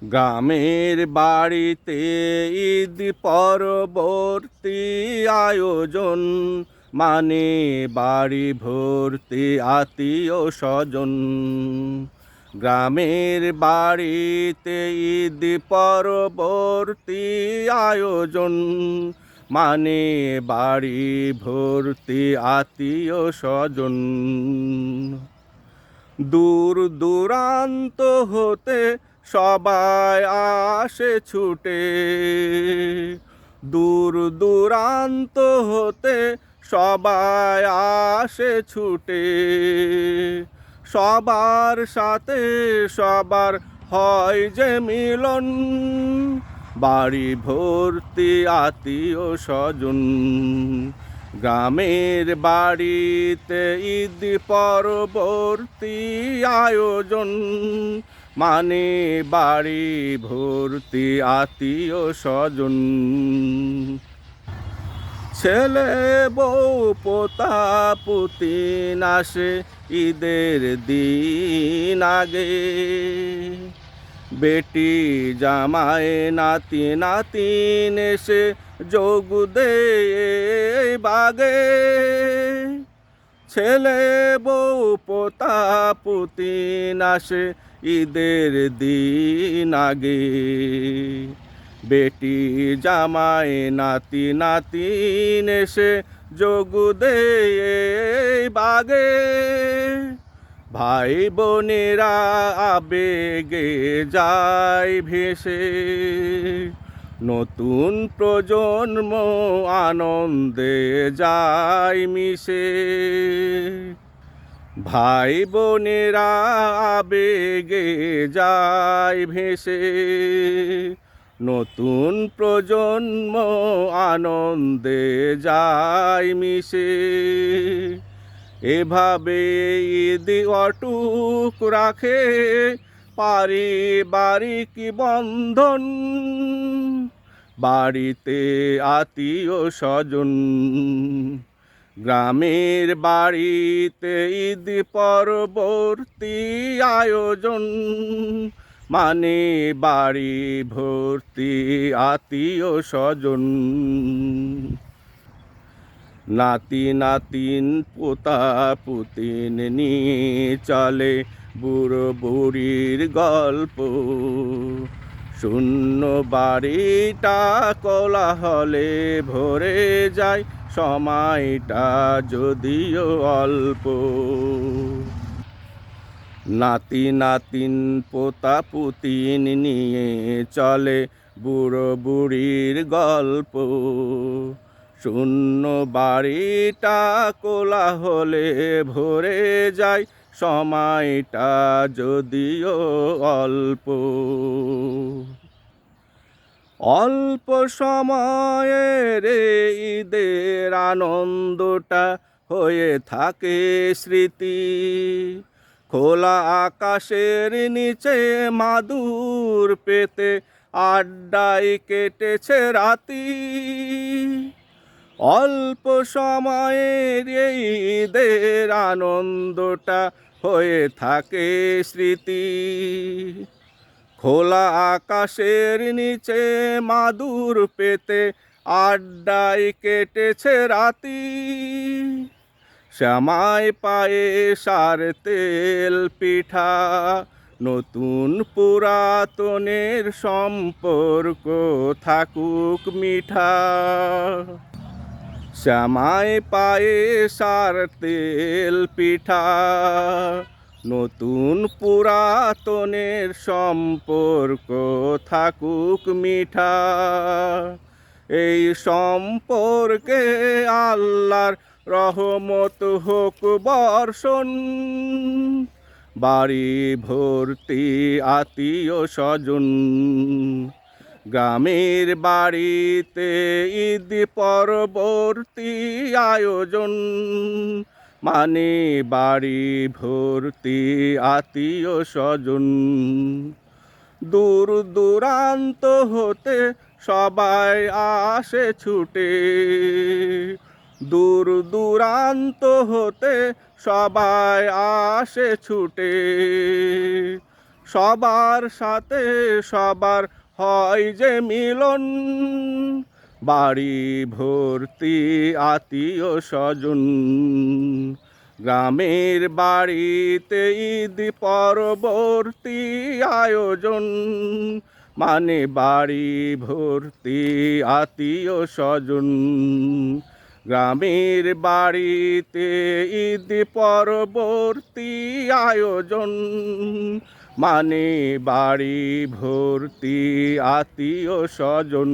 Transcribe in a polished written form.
গ্রামের বাড়িতে ঈদ পরবর্তী আয়োজন, মানে বাড়ি ভর্তি আত্মীয় স্বজন। গ্রামের বাড়িতে ঈদ পরবর্তী আয়োজন, মানে বাড়ি ভর্তি আত্মীয় স্বজন। দূর দূরান্ত হতে সবাই আসে ছুটে, দূর দূরান্ত হতে সবাই আসে ছুটে। সবার সাথে সবার হয় যে মিলন, বাড়ি ভর্তি আত্মীয় স্বজন। গ্রামের বাড়িতে ঈদ পরবর্তী আয়োজন, মানে বাড়ি ভর্তি আত্মীয় স্বজন। ছেলে বউ পোতা পুতিন আসে ঈদের দিন আগে, বেটি জামাই নাতি নাতিন এসে যোগ দেয় বাগে। ছেলে বউ পোতা পুতিন আসে ঈদের দিন আগে, বেটি জামাই নাতি নাতিন এসে যোগ দেয় বাগে। ভাই বোনেরা আবেগে যায় ভেসে, নতুন প্রজন্ম আনন্দে যায় মিশে। ভাই বোনেরা আবেগে যায় ভেসে, নতুন প্রজন্ম আনন্দে যায় মিশে। এভাবে ঈদ অটুট রাখে পারিবারিক বন্ধন, বাড়িতে আত্মীয় স্বজন। গ্রামের বাড়িতে ঈদ পরবর্তী আয়োজন, মানে বাড়ি ভর্তি আত্মীয় স্বজন। নাতি নাতিন পোতা পুতিন নিয়ে চলে বুড়ো বুড়ির গল্প, শূন্য বাড়িটা কোলাহলে ভরে যায়, সময়টা যদিও অল্প। নাতি নাতিন পোতা পুতিন নিয়ে চলে বুড়ো বুড়ির গল্প, শূন্য বাড়িটা কোলাহলে ভরে যায়, সময়টা যদিও অল্প। অল্প সময়ের ঈদের আনন্দটা হয়ে থাকে স্মৃতি, খোলা আকাশের নিচে মাদুর পেতে আড্ডায় কেটেছে রাতি। অল্প সময়ের ঈদের আনন্দটা হয়ে থাকে স্মৃতি, খোলা আকাশের নিচে মাদুর পেতে আড্ডায় কেটেছে রাতি। শ্যামাই পায়েস আর তেল পিঠা, নতুন পুরাতনের সম্পর্ক থাকুক মিঠা। শ্যামাই পায়েস আর তেল পিঠা, নতুন পুরাতনের সম্পর্ক থাকুক মিঠা। এই সম্পর্কে আল্লাহর রহমত হোক বর্ষণ, বাড়ি ভর্তি আত্মীয় স্বজন। গ্রামের বাড়িতে ঈদ পরবর্তী আয়োজন, মানে বাড়ি ভর্তি আত্মীয় স্বজন। দূর দূরান্ত হতে সবাই আসে ছুটে, দূর দূরান্ত হতে সবাই আসে ছুটে। সবার সাথে সবার হয় যে মিলন, বাড়ি ভর্তি আত্মীয় স্বজন। গ্রামের বাড়িতে ঈদ পরবর্তী আয়োজন, মানে বাড়ি ভর্তি আত্মীয় স্বজন। গ্রামের বাড়িতে ঈদ পরবর্তী আয়োজন, মানে বাড়ি ভর্তি আত্মীয় স্বজন।